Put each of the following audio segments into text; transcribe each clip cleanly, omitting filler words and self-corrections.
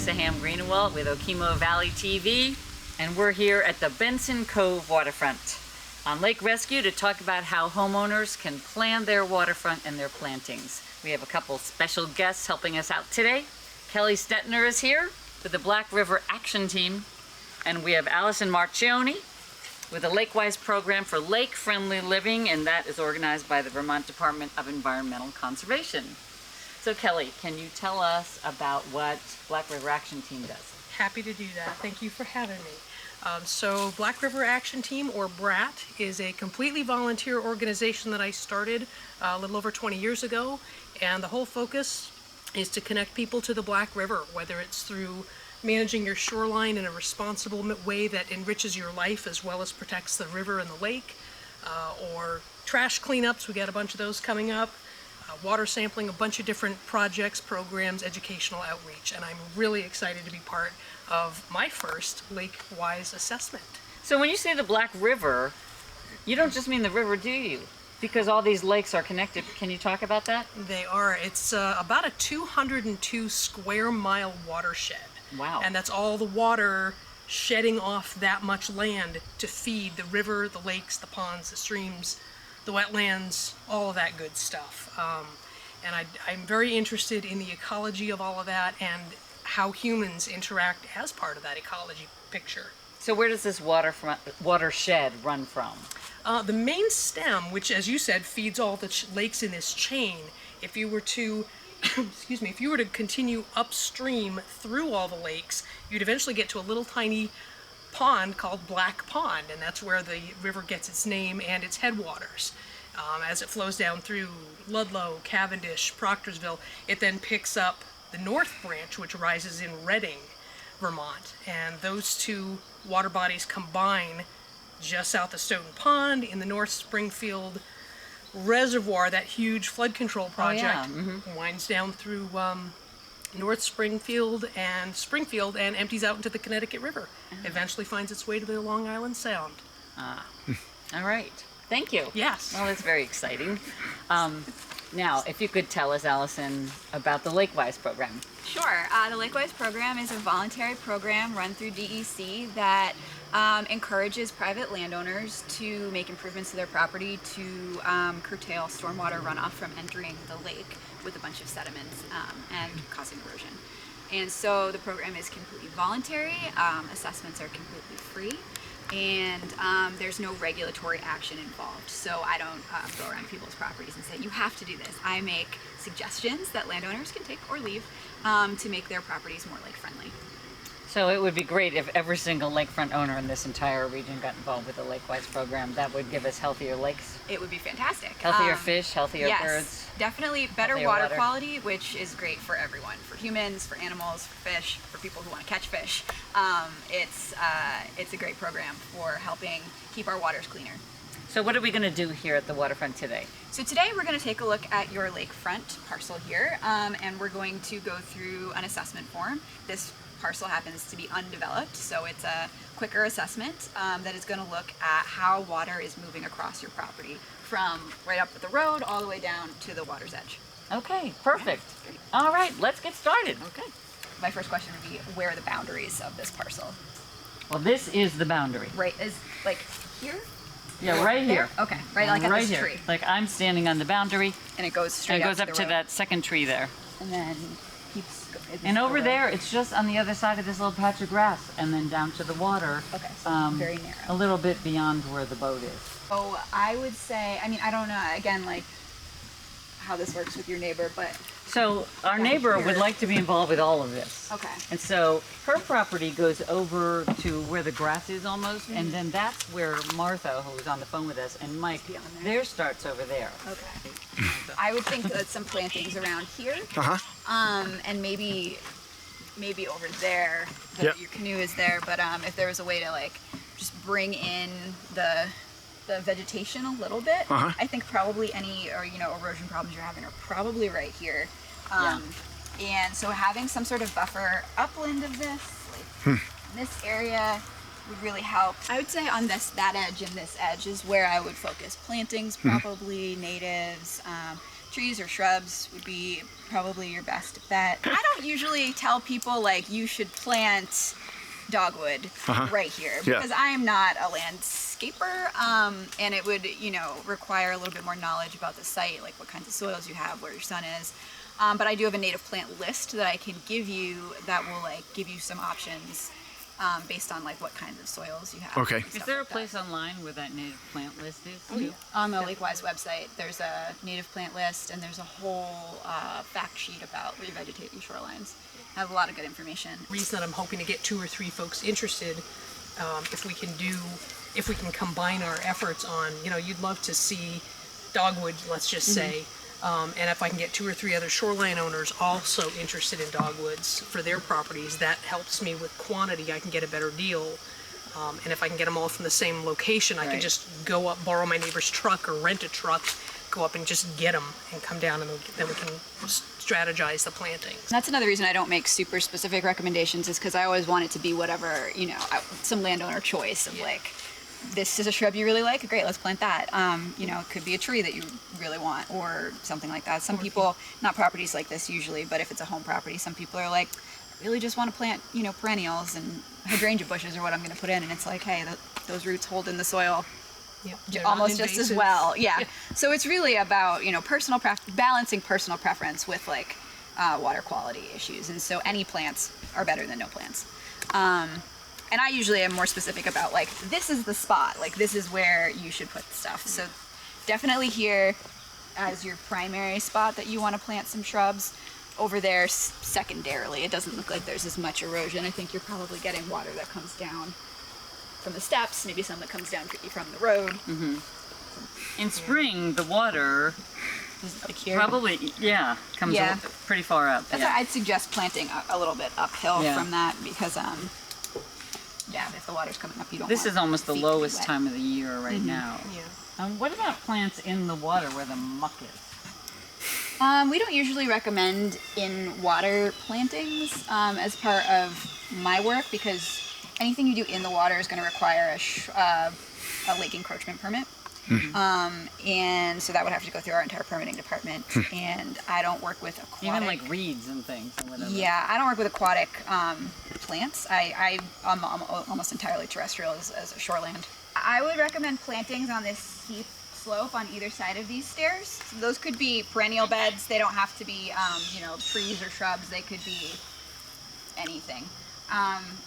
Lisa Hamm-Greenawalt with Okemo Valley TV, and we're here at the Benson Cove Waterfront on Lake Rescue to talk about how homeowners can plan their waterfront and their plantings. We have a couple special guests helping us out today. Kelly Stettner is here with the Black River Action Team, and we have Allison Marchione with a Lake-Wise program for lake-friendly living, and that is organized by the Vermont Department of Environmental Conservation. So Kelly, can you tell us about what Black River Action Team does? Happy to do that. Thank you for having me. So Black River Action Team, or BRAT, is a completely volunteer organization that I started a little over 20 years ago, and the whole focus is to connect people to the Black River, whether it's through managing your shoreline in a responsible way that enriches your life as well as protects the river and the lake, or trash cleanups. We got a bunch of those coming up. Water sampling, a bunch of different projects, programs, educational outreach, and I'm really excited to be part of my first Lake-Wise assessment. So when you say the Black River, you don't just mean the river, do you? Because all these lakes are connected. Can you talk about that? They are. It's about a 202 square mile watershed. Wow. And that's all the water shedding off that much land to feed the river, the lakes, the ponds, the streams, the wetlands, all of that good stuff. And I'm very interested in the ecology of all of that and how humans interact as part of that ecology picture. So where does this watershed run from? The main stem, which, as you said, feeds all the lakes in this chain, if you were to excuse me, if you were to continue upstream through all the lakes, you'd eventually get to a little tiny pond called Black Pond, and that's where the river gets its name and its headwaters. As it flows down through Ludlow, Cavendish, Proctorsville, it then picks up the North Branch, which rises in Reading, Vermont, and those two water bodies combine just south of Stoughton Pond in the North Springfield Reservoir. That huge flood control project winds down through North Springfield and empties out into the Connecticut River. Eventually finds its way to the Long Island Sound. All right. Thank you. Yes. Well, that's very exciting. Now, if you could tell us, Allison, about the Lake-Wise program. Sure. The Lake-Wise program is a voluntary program run through DEC that encourages private landowners to make improvements to their property to curtail stormwater runoff from entering the lake with a bunch of sediments and causing erosion. And so the program is completely voluntary. Assessments are completely free. And there's no regulatory action involved. So I don't go around people's properties and say, you have to do this. I make suggestions that landowners can take or leave to make their properties more lake-friendly. So it would be great if every single lakefront owner in this entire region got involved with the Lake-Wise program. That would give us healthier lakes. It would be fantastic. Healthier fish, healthier yes, birds. Definitely better water quality, which is great for everyone, for humans, for animals, for fish, for people who want to catch fish. It's a great program for helping keep our waters cleaner. So what are we going to do here at the waterfront today? So today we're going to take a look at your lakefront parcel here, and we're going to go through an assessment form. This parcel happens to be undeveloped, so it's a quicker assessment that is going to look at how water is moving across your property from right up the road all the way down to the water's edge. Okay, perfect. Great. All right, let's get started. Okay. My first question would be, where are the boundaries of this parcel? Well, this is the boundary. Right, is like here? Yeah, right here. Okay, right, like right at this here. tree. Like I'm standing on the boundary. And it goes straight and it goes up up to to that second tree there. And then keeps. And over there, it's just on the other side of this little patch of grass, and then down to the water. Okay, so very narrow. A little bit beyond where the boat is. So I would say, I mean, I don't know, again, like how this works with your neighbor, but. So our neighbor would like to be involved with all of this. Okay. And so her property goes over to where the grass is almost, and then that's where Martha, who was on the phone with us, and Mike, theirs starts over there. Okay. I would think that some plantings around here, and maybe over there, your canoe is there, but if there was a way to like just bring in the vegetation a little bit, I think probably any erosion problems you're having are probably right here. And so having some sort of buffer upland of this, like in this area, would really help. I would say on that edge and this edge is where I would focus. Plantings, probably natives, trees or shrubs would be probably your best bet. I don't usually tell people like you should plant dogwood right here because I am not a landscaper, and it would, you know, require a little bit more knowledge about the site, like what kinds of soils you have, where your sun is. But I do have a native plant list that I can give you that will like give you some options based on like what kinds of soils you have. Okay. Is there a place online where that native plant list is too? On the Lakewise website, there's a native plant list, and there's a whole fact sheet about revegetating shorelines. I have a lot of good information. The reason that I'm hoping to get 2 or 3 folks interested, if we can combine our efforts on, you know, you'd love to see dogwood, let's just say, and if I can get 2 or 3 other shoreline owners also interested in dogwoods for their properties, that helps me with quantity. I can get a better deal. And if I can get them all from the same location, I can just go up, borrow my neighbor's truck or rent a truck, go up and just get them and come down, and then we can strategize the plantings. That's another reason I don't make super specific recommendations, is because I always want it to be whatever, you know, some landowner choice of like, this is a shrub you really like, great, let's plant that. You know, it could be a tree that you really want or something like that. Some people, not properties like this usually, but if it's a home property, some people are like, I really just want to plant, you know, perennials, and hydrangea bushes are what I'm going to put in. And it's like, hey, those roots hold in the soil almost just as well. Yeah. So it's really about, you know, balancing personal preference with like water quality issues. And so any plants are better than no plants. And I usually am more specific about like, this is the spot, like this is where you should put the stuff. So definitely here as your primary spot that you want to plant some shrubs. Over there secondarily. It doesn't look like there's as much erosion. I think you're probably getting water that comes down from the steps, maybe some that comes down from the road. In spring, the water Like here. probably, comes pretty far up. That's why I'd suggest planting a little bit uphill from that, because if the water's coming up, you don't This want is almost the feet to be lowest wet. time of the year right now. Yeah. What about plants in the water where the muck is? We don't usually recommend in water plantings as part of my work, because anything you do in the water is going to require a lake encroachment permit. And so that would have to go through our entire permitting department. And I don't work with aquatic. Even like reeds and things and whatever. Yeah, I don't work with aquatic plants. I'm almost entirely terrestrial as a shoreland. I would recommend plantings on this steep slope on either side of these stairs. So those could be perennial beds. They don't have to be, trees or shrubs. They could be anything.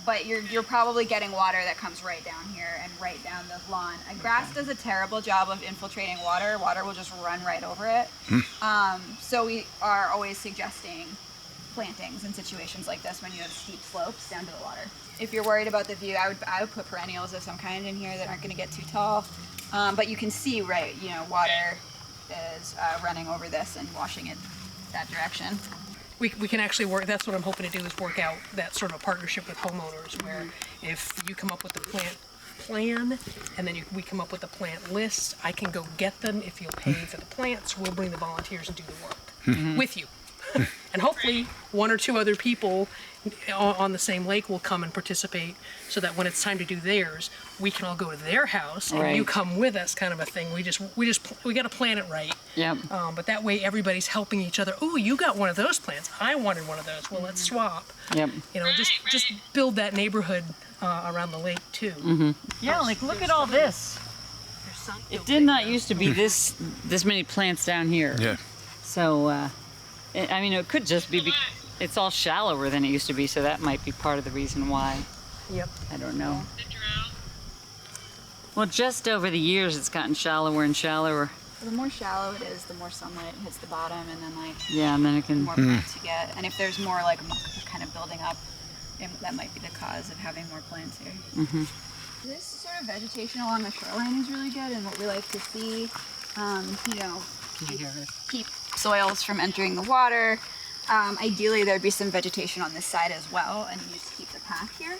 But you're probably getting water that comes right down here and right down the lawn. Grass does a terrible job of infiltrating water. Water will just run right over it. So we are always suggesting plantings in situations like this when you have steep slopes down to the water. If you're worried about the view, I would put perennials of some kind in here that aren't going to get too tall. But you can see, right, water is running over this and washing it that direction. We can actually work, that's what I'm hoping to do, is work out that sort of a partnership with homeowners, where if you come up with the plant plan and then we come up with a plant list, I can go get them. If you'll pay for the plants, we'll bring the volunteers and do the work with you. And hopefully 1 or 2 other people on the same lake will come and participate, so that when it's time to do theirs, we can all go to their house and you come with us, kind of a thing. We got to plan it right. Yep. But that way everybody's helping each other. Oh, you got one of those plants. I wanted one of those. Well, let's swap. Yep. Just build that neighborhood around the lake too. Yeah, like look at all this. It did not used to be this many plants down here. Yeah. So, it could just be it's all shallower than it used to be, so that might be part of the reason why. Yep. I don't know. Well, just over the years, it's gotten shallower and shallower. The more shallow it is, the more sunlight hits the bottom, and then and then it the can. more plants you get. And if there's more like muck kind of building up, that might be the cause of having more plants here. This sort of vegetation along the shoreline is really good, and what we like to see, keep soils from entering the water. Ideally, there'd be some vegetation on this side as well, and you just keep the path here.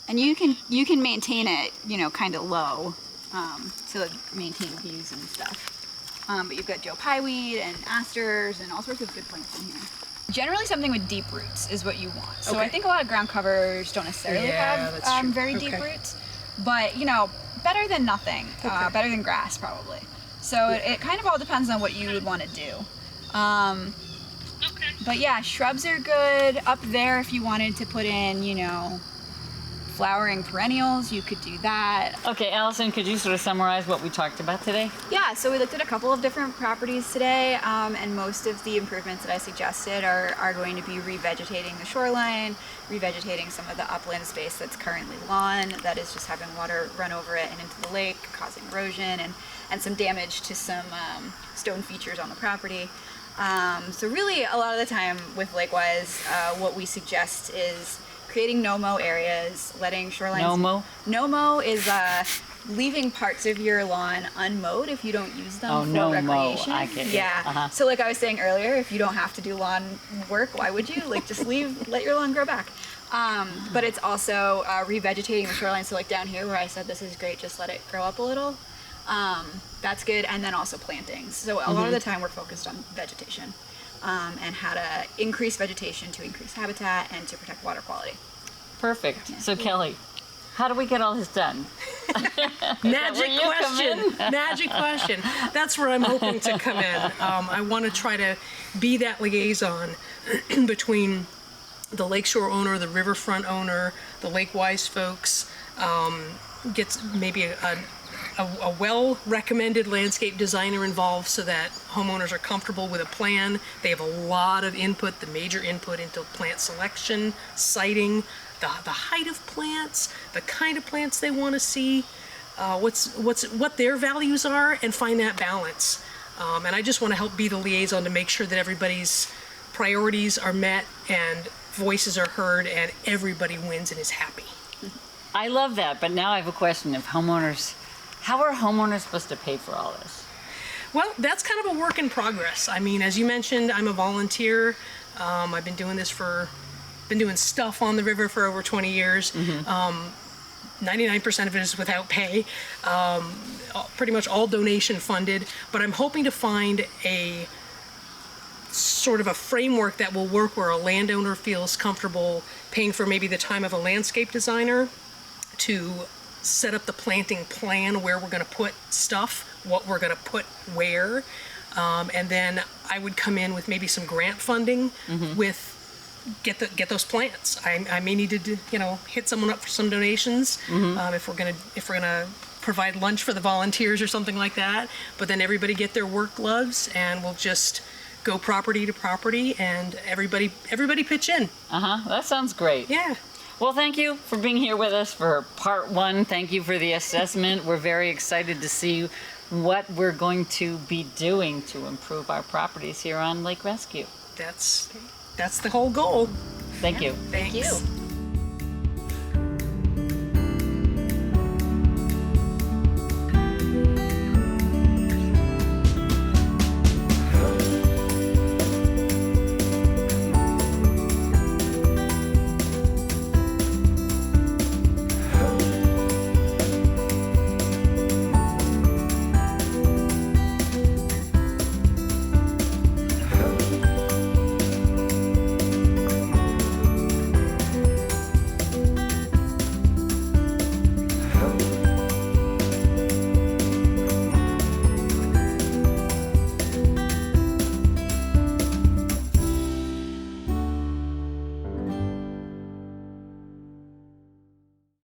And you can maintain it, kind of low, to maintain views and stuff. But you've got Joe Pyeweed and asters and all sorts of good plants in here. Generally, something with deep roots is what you want. So I think a lot of ground covers don't necessarily have very deep roots, but better than nothing. Better than grass probably. So it kind of all depends on what you would want to do. But yeah, shrubs are good. Up there, if you wanted to put in, you know, flowering perennials, you could do that. Okay, Allison, could you sort of summarize what we talked about today? Yeah, so we looked at a couple of different properties today, and most of the improvements that I suggested are going to be revegetating the shoreline, revegetating some of the upland space that's currently lawn, that is just having water run over it and into the lake, causing erosion and some damage to some stone features on the property. So really, a lot of the time with Lakewise, what we suggest is creating no-mow areas, letting shorelines... No-mow? No-mow is leaving parts of your lawn unmowed if you don't use them for no-mow, recreation. I get it. Yeah. So like I was saying earlier, if you don't have to do lawn work, why would you? Like just let your lawn grow back. But it's also revegetating the shoreline. So like down here where I said this is great, just let it grow up a little. That's good. And then also plantings. So a lot of the time we're focused on vegetation. And how to increase vegetation to increase habitat and to protect water quality. Perfect. Yeah. So Kelly, how do we get all this done? Magic question. Magic question. That's where I'm hoping to come in. I want to try to be that liaison between the lakeshore owner, the riverfront owner, the Lakewise folks, gets maybe a well-recommended landscape designer involved so that homeowners are comfortable with a plan. They have a lot of input, the major input into plant selection, siting, the height of plants, the kind of plants they want to see, what their values are, and find that balance. And I just want to help be the liaison to make sure that everybody's priorities are met and voices are heard and everybody wins and is happy. I love that, but now I have a question. How are homeowners supposed to pay for all this? Well, that's kind of a work in progress. I mean, as you mentioned, I'm a volunteer. I've been doing stuff on the river for over 20 years. 99% of it is without pay. Pretty much all donation funded, but I'm hoping to find a sort of a framework that will work where a landowner feels comfortable paying for maybe the time of a landscape designer to set up the planting plan, where we're going to put stuff, what we're going to put where, and then I would come in with maybe some grant funding with get those plants. I may need to hit someone up for some donations if we're gonna provide lunch for the volunteers or something like that. But then everybody get their work gloves and we'll just go property to property and everybody pitch in. That sounds great. Yeah. Well, thank you for being here with us for part one. Thank you for the assessment. We're very excited to see what we're going to be doing to improve our properties here on Lake Rescue. That's the whole goal. Thank you. Thanks. Thank you.